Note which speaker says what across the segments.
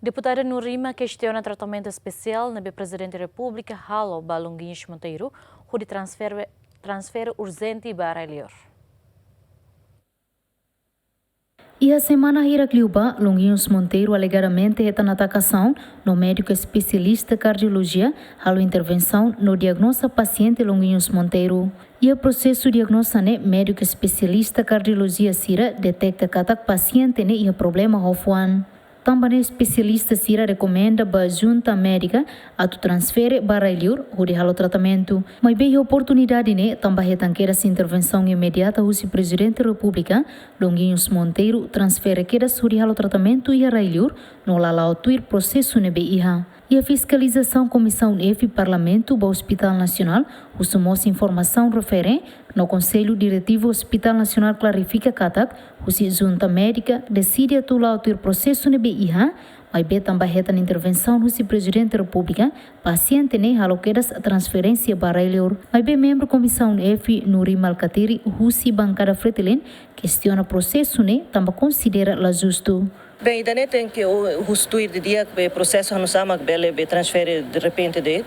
Speaker 1: Deputada Nurima questiona tratamento especial na Presidente da República, Halo Balunguinhos Monteiro, onde transfer urgente para ele.
Speaker 2: E a semana Hiracliuba, Longuinhos Monteiro alegadamente está na atacação no médico especialista cardiologia, a intervenção no diagnóstico paciente Longuinhos Monteiro. E o processo diagnóstico médico especialista cardiologia Sira detecta que o paciente e o problema Hofuan. Também especialista Sira recomenda para a junta médica a transferir para ele o tratamento. Mas bem a oportunidade também tanqueira essa intervenção imediata o presidente da República, Longuinhos Monteiro, transfere que o tratamento e a ele no lalau tuir processo iha. E a fiscalização Comissão F Parlamento do Hospital Nacional, o somos informação refere no Conselho Diretivo Hospital Nacional clarifica que o junta médica decide atuar o processo iha, mas bem também a intervenção do presidente da República, paciente aloqueiras a transferência para ele. Mas bem membro Comissão F Nurima Alcatiri, o bancada Fretilin, questiona o processo também considera la justo.
Speaker 3: Bem, ainda tem que o estudo de dia que o processo não sabe que ele transfere de repente de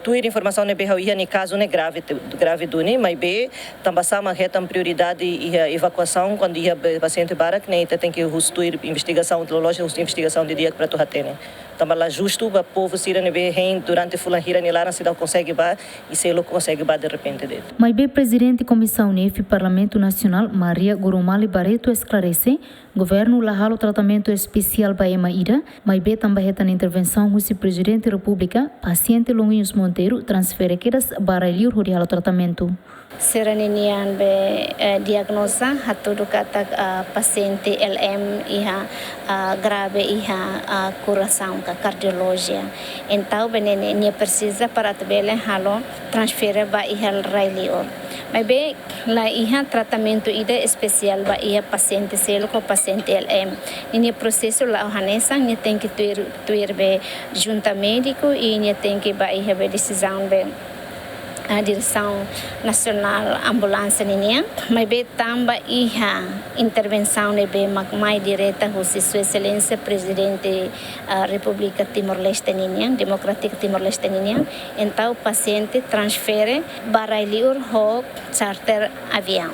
Speaker 3: tuir informação ne behau ia ni caso ne grave duni, mas be também sama que tem prioridade e a evacuação quando ia paciente para que nem tem que o estudo investigação teológica, investigação de dia para tu hatene. Também lá justo para povo sira ne be hein durante fulan hira ni lá na cidade consegue ba e se ele consegue ba de repente de.
Speaker 2: Mas be presidente Comissão NEF Parlamento Nacional Maria Gurumali Barreto esclarece governo lahalo tratamento especial para Emaíra, mas be também a intervenção do presidente da República, paciente Longuinhos Monteiro transfere quedas para ele o tratamento.
Speaker 4: Seraninian be diagnosa hatudu kata paciente LM iha grave iha coração ka cardiologia. Então benene nie precisa para tabele halo transfere ba iha railior. Mas be la iha tratamento ida especial ba iha paciente selo ko paciente LM. Ini processo la hanesa nie tem que tuir be junta médico e nie tem que ba iha be decisão be a direção nacional ambulância ninia, mas be também iha intervenção ne be mais direta com sua excelência presidente da República Timor-Leste ninia, Democrática Timor-Leste ninia, então o paciente transfere para ele o charter avião.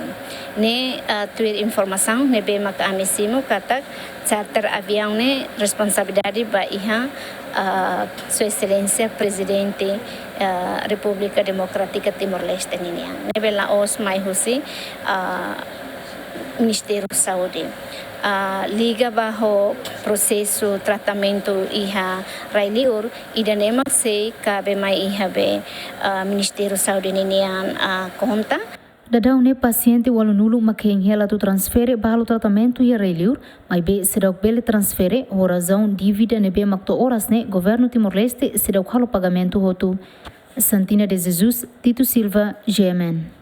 Speaker 4: Ne tuir informação ne be mak amisimo kata charter avião ne responsabilidade ba iha sua excelência presidente República Democrática Timor-Leste ninia. Nebela os mai husi Ministério da Saúde. Liga bajo processo tratamento iha railiur e danema se cabe mai iha be Ministério da Saúde ninia conta.
Speaker 2: Dadau ne paciente walu nulu making hela tu transfere bahalo tratamento e reliur, mas be será bele transfere o razão dívida ne be makto horas ne governo Timor-Leste será halo pagamento hotu. Santina de Jesus, Tito Silva, GMN.